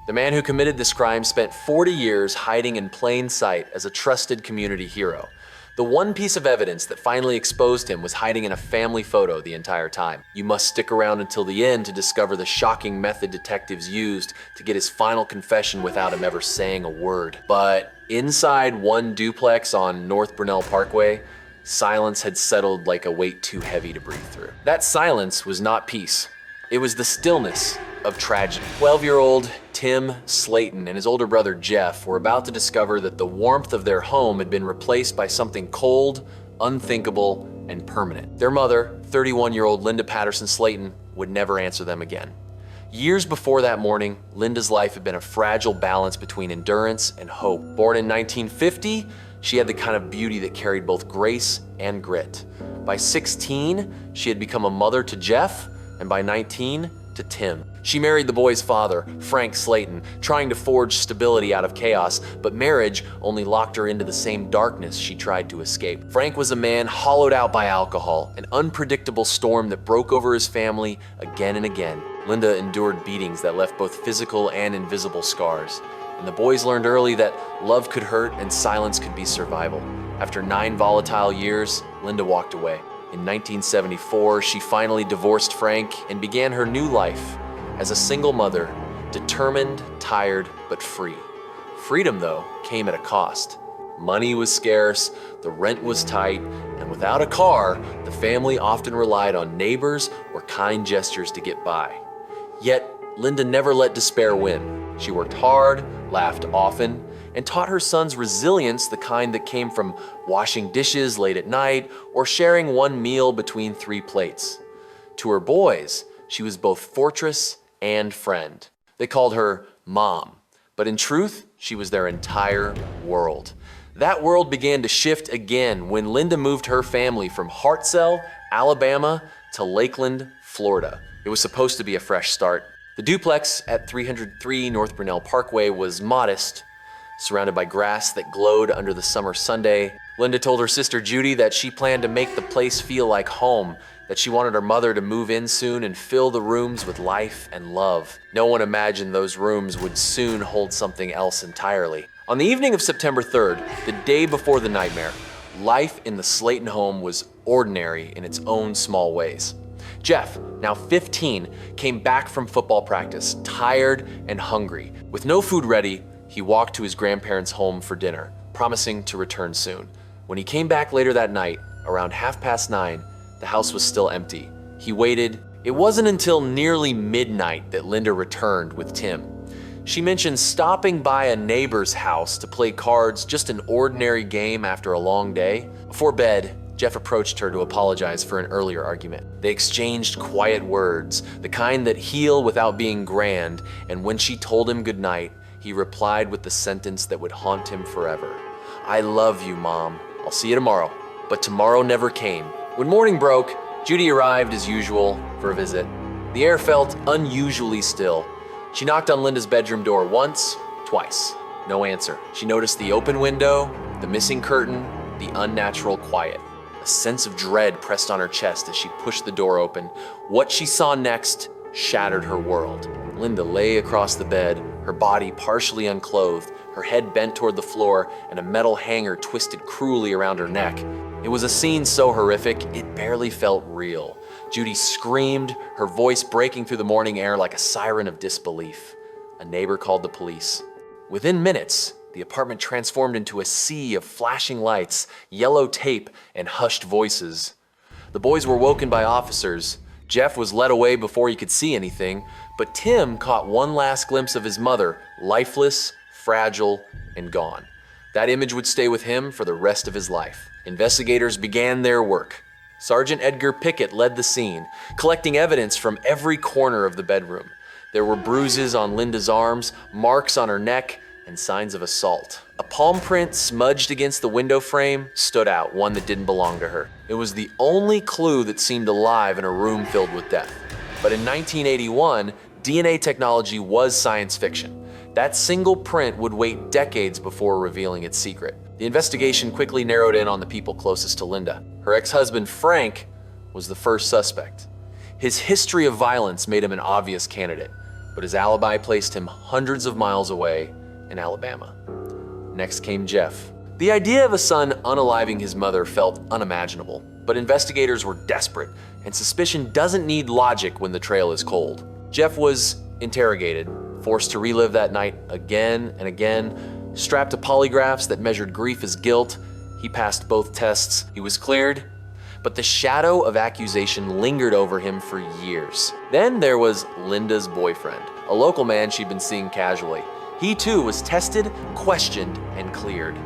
The man who committed this crime spent 40 years hiding in plain sight as a trusted community hero. The one piece of evidence that finally exposed him was hiding in a family photo the entire time. You must stick around until the end to discover the shocking method detectives used to get his final confession without him ever saying a word. But inside one duplex on North Brunel Parkway, silence had settled like a weight too heavy to breathe through. That silence was not peace. It was the stillness of tragedy. 12-year-old Tim Slayton and his older brother Jeff were about to discover that the warmth of their home had been replaced by something cold, unthinkable, and permanent. Their mother, 31-year-old Linda Patterson Slayton, would never answer them again. Years before that morning, Linda's life had been a fragile balance between endurance and hope. Born in 1950, she had the kind of beauty that carried both grace and grit. By 16, she had become a mother to Jeff, and by 19, to Tim. She married the boy's father, Frank Slayton, trying to forge stability out of chaos, but marriage only locked her into the same darkness she tried to escape. Frank was a man hollowed out by alcohol, an unpredictable storm that broke over his family again and again. Linda endured beatings that left both physical and invisible scars. And the boys learned early that love could hurt and silence could be survival. After 9 volatile years, Linda walked away. In 1974, she finally divorced Frank and began her new life as a single mother, determined, tired, but free. Freedom, though, came at a cost. Money was scarce, the rent was tight, and without a car, the family often relied on neighbors or kind gestures to get by. Yet, Linda never let despair win. She worked hard, laughed often, and taught her sons resilience, the kind that came from washing dishes late at night or sharing one meal between 3 plates. To her boys, she was both fortress and friend. They called her Mom, but in truth, she was their entire world. That world began to shift again when Linda moved her family from Hartselle, Alabama, to Lakeland, Florida. It was supposed to be a fresh start. The duplex at 303 North Brunel Parkway was modest, surrounded by grass that glowed under the summer Sunday. Linda told her sister Judy that she planned to make the place feel like home, that she wanted her mother to move in soon and fill the rooms with life and love. No one imagined those rooms would soon hold something else entirely. On the evening of September 3rd, the day before the nightmare, life in the Slayton home was ordinary in its own small ways. Jeff, now 15, came back from football practice, tired and hungry. With no food ready, he walked to his grandparents' home for dinner, promising to return soon. When he came back later that night, around 9:30, the house was still empty. He waited. It wasn't until nearly midnight that Linda returned with Tim. She mentioned stopping by a neighbor's house to play cards, just an ordinary game after a long day. Before bed, Jeff approached her to apologize for an earlier argument. They exchanged quiet words, the kind that heal without being grand, and when she told him goodnight, he replied with the sentence that would haunt him forever. "I love you, Mom. I'll see you tomorrow." But tomorrow never came. When morning broke, Judy arrived as usual for a visit. The air felt unusually still. She knocked on Linda's bedroom door once, twice. No answer. She noticed the open window, the missing curtain, the unnatural quiet. A sense of dread pressed on her chest as she pushed the door open. What she saw next shattered her world. Linda lay across the bed, her body partially unclothed, her head bent toward the floor, and a metal hanger twisted cruelly around her neck. It was a scene so horrific, it barely felt real. Judy screamed, her voice breaking through the morning air like a siren of disbelief. A neighbor called the police. Within minutes, the apartment transformed into a sea of flashing lights, yellow tape, and hushed voices. The boys were woken by officers. Jeff was led away before he could see anything, but Tim caught one last glimpse of his mother, lifeless, fragile, and gone. That image would stay with him for the rest of his life. Investigators began their work. Sergeant Edgar Pickett led the scene, collecting evidence from every corner of the bedroom. There were bruises on Linda's arms, marks on her neck, and signs of assault. A palm print smudged against the window frame stood out, one that didn't belong to her. It was the only clue that seemed alive in a room filled with death. But in 1981, DNA technology was science fiction. That single print would wait decades before revealing its secret. The investigation quickly narrowed in on the people closest to Linda. Her ex-husband, Frank, was the first suspect. His history of violence made him an obvious candidate, but his alibi placed him hundreds of miles away in Alabama. Next came Jeff. The idea of a son unaliving his mother felt unimaginable, but investigators were desperate, and suspicion doesn't need logic when the trail is cold. Jeff was interrogated, forced to relive that night again and again, strapped to polygraphs that measured grief as guilt. He passed both tests. He was cleared, but the shadow of accusation lingered over him for years. Then there was Linda's boyfriend, a local man she'd been seeing casually. He too was tested, questioned, and cleared.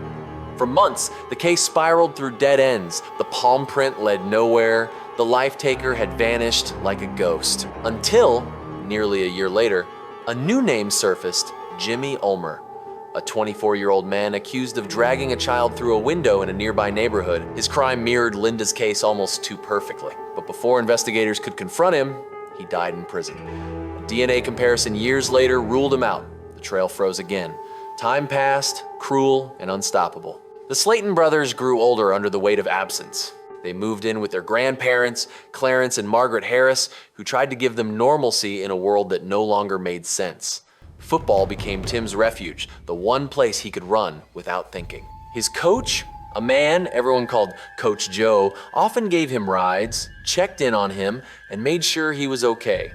For months, the case spiraled through dead ends. The palm print led nowhere. The life taker had vanished like a ghost. Until, nearly a year later, a new name surfaced: Jimmy Ulmer, a 24-year-old man accused of dragging a child through a window in a nearby neighborhood. His crime mirrored Linda's case almost too perfectly. But before investigators could confront him, he died in prison. A DNA comparison years later ruled him out. The trail froze again. Time passed, cruel and unstoppable. The Slayton brothers grew older under the weight of absence. They moved in with their grandparents, Clarence and Margaret Harris, who tried to give them normalcy in a world that no longer made sense. Football became Tim's refuge, the one place he could run without thinking. His coach, a man everyone called Coach Joe, often gave him rides, checked in on him, and made sure he was okay.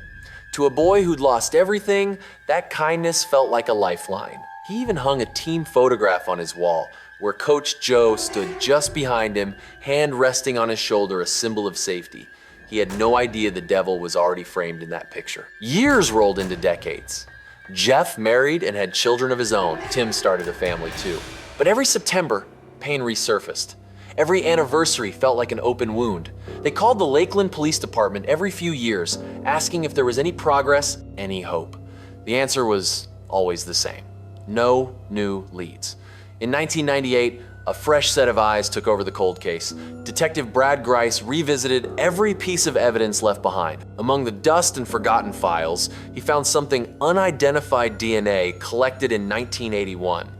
To a boy who'd lost everything, that kindness felt like a lifeline. He even hung a team photograph on his wall, where Coach Joe stood just behind him, hand resting on his shoulder, a symbol of safety. He had no idea the devil was already framed in that picture. Years rolled into decades. Jeff married and had children of his own. Tim started a family too. But every September, pain resurfaced. Every anniversary felt like an open wound. They called the Lakeland Police Department every few years, asking if there was any progress, any hope. The answer was always the same: no new leads. In 1998, a fresh set of eyes took over the cold case. Detective Brad Grice revisited every piece of evidence left behind. Among the dust and forgotten files, he found something unidentified DNA collected in 1981.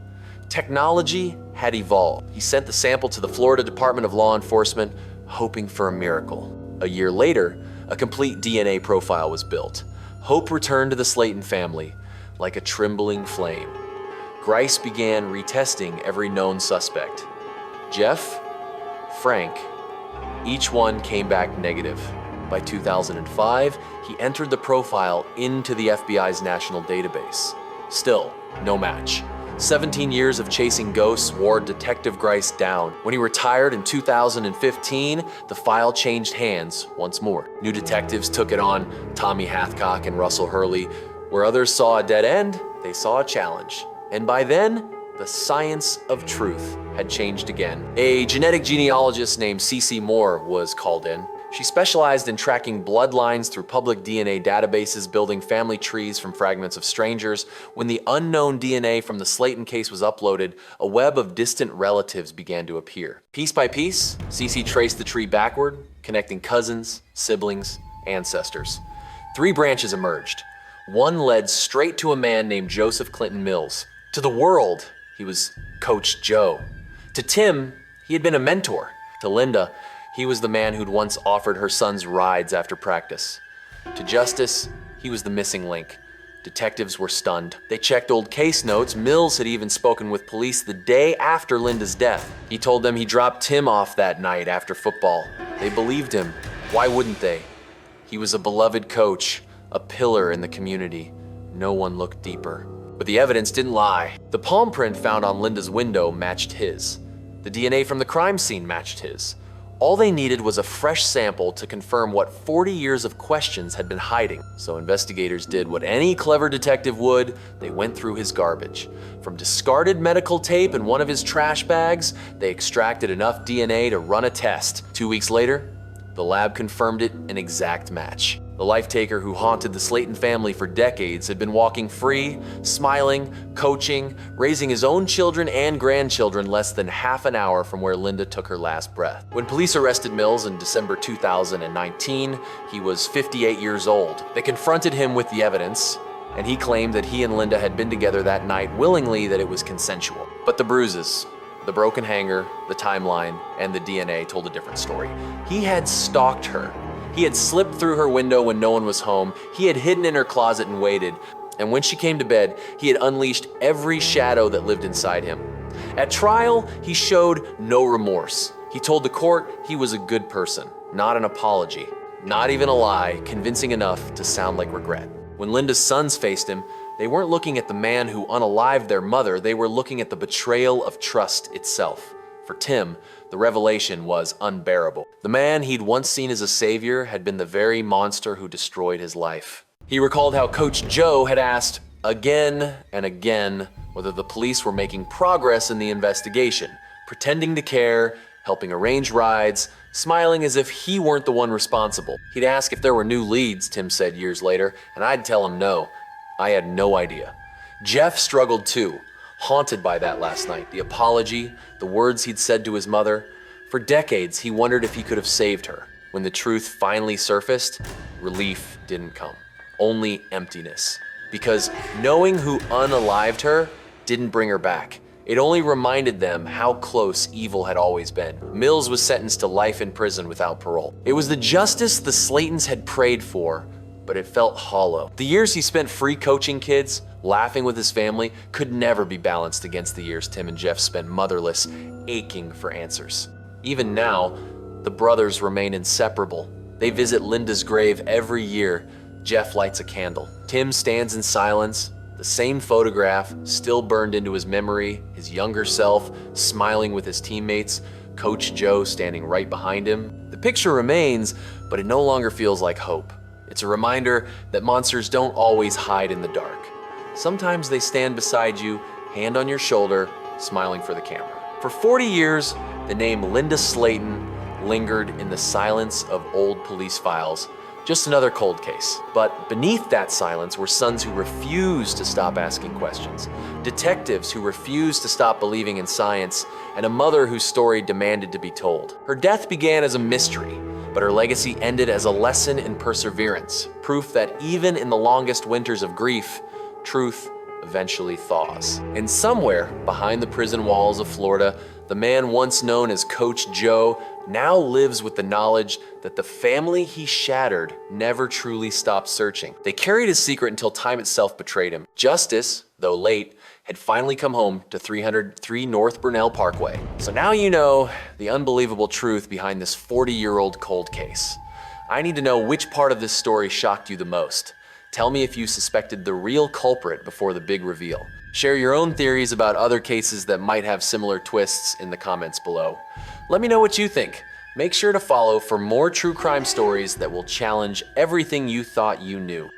Technology had evolved. He sent the sample to the Florida Department of Law Enforcement, hoping for a miracle. A year later, a complete DNA profile was built. Hope returned to the Slayton family like a trembling flame. Grice began retesting every known suspect. Jeff, Frank, each one came back negative. By 2005, he entered the profile into the FBI's national database. Still, no match. 17 years of chasing ghosts wore Detective Grice down. When he retired in 2015, the file changed hands once more. New detectives took it on: Tommy Hathcock and Russell Hurley. Where others saw a dead end, they saw a challenge. And by then, the science of truth had changed again. A genetic genealogist named CeCe Moore was called in. She specialized in tracking bloodlines through public DNA databases, building family trees from fragments of strangers. When the unknown DNA from the Slayton case was uploaded, a web of distant relatives began to appear. Piece by piece, CeCe traced the tree backward, connecting cousins, siblings, ancestors. 3 branches emerged. One led straight to a man named Joseph Clinton Mills. To the world, he was Coach Joe. To Tim, he had been a mentor. To Linda, he was the man who'd once offered her sons rides after practice. To Justice, he was the missing link. Detectives were stunned. They checked old case notes. Mills had even spoken with police the day after Linda's death. He told them he dropped Tim off that night after football. They believed him. Why wouldn't they? He was a beloved coach, a pillar in the community. No one looked deeper. But the evidence didn't lie. The palm print found on Linda's window matched his. The DNA from the crime scene matched his. All they needed was a fresh sample to confirm what 40 years of questions had been hiding. So investigators did what any clever detective would. They went through his garbage. From discarded medical tape in one of his trash bags, they extracted enough DNA to run a test. 2 weeks later, the lab confirmed it an exact match. The life taker who haunted the Slayton family for decades had been walking free, smiling, coaching, raising his own children and grandchildren less than half an hour from where Linda took her last breath. When police arrested Mills in December 2019, he was 58 years old. They confronted him with the evidence, and he claimed that he and Linda had been together that night willingly, that it was consensual. But the bruises, the broken hanger, the timeline, and the DNA told a different story. He had stalked her. He had slipped through her window when no one was home. He had hidden in her closet and waited. And when she came to bed, he had unleashed every shadow that lived inside him. At trial, he showed no remorse. He told the court he was a good person, not an apology, not even a lie, convincing enough to sound like regret. When Linda's sons faced him, they weren't looking at the man who unalived their mother, they were looking at the betrayal of trust itself. For Tim, the revelation was unbearable. The man he'd once seen as a savior had been the very monster who destroyed his life. He recalled how Coach Joe had asked again and again whether the police were making progress in the investigation, pretending to care, helping arrange rides, smiling as if he weren't the one responsible. He'd ask if there were new leads, Tim said years later, and I'd tell him no. I had no idea. Jeff struggled too, haunted by that last night, the apology, the words he'd said to his mother. For decades, he wondered if he could have saved her. When the truth finally surfaced, relief didn't come, only emptiness. Because knowing who unalived her didn't bring her back. It only reminded them how close evil had always been. Mills was sentenced to life in prison without parole. It was the justice the Slaytons had prayed for, but it felt hollow. The years he spent free coaching kids, laughing with his family, could never be balanced against the years Tim and Jeff spent motherless, aching for answers. Even now, the brothers remain inseparable. They visit Linda's grave every year. Jeff lights a candle. Tim stands in silence, the same photograph still burned into his memory, his younger self smiling with his teammates, Coach Joe standing right behind him. The picture remains, but it no longer feels like hope. It's a reminder that monsters don't always hide in the dark. Sometimes they stand beside you, hand on your shoulder, smiling for the camera. For 40 years, the name Linda Slayton lingered in the silence of old police files. Just another cold case. But beneath that silence were sons who refused to stop asking questions, detectives who refused to stop believing in science, and a mother whose story demanded to be told. Her death began as a mystery, but her legacy ended as a lesson in perseverance, proof that even in the longest winters of grief, truth eventually thaws. And somewhere behind the prison walls of Florida, the man once known as Coach Joe now lives with the knowledge that the family he shattered never truly stopped searching. They carried his secret until time itself betrayed him. Justice, though late, had finally come home to 303 North Burnell Parkway. So now you know the unbelievable truth behind this 40-year-old cold case. I need to know which part of this story shocked you the most. Tell me if you suspected the real culprit before the big reveal. Share your own theories about other cases that might have similar twists in the comments below. Let me know what you think. Make sure to follow for more true crime stories that will challenge everything you thought you knew.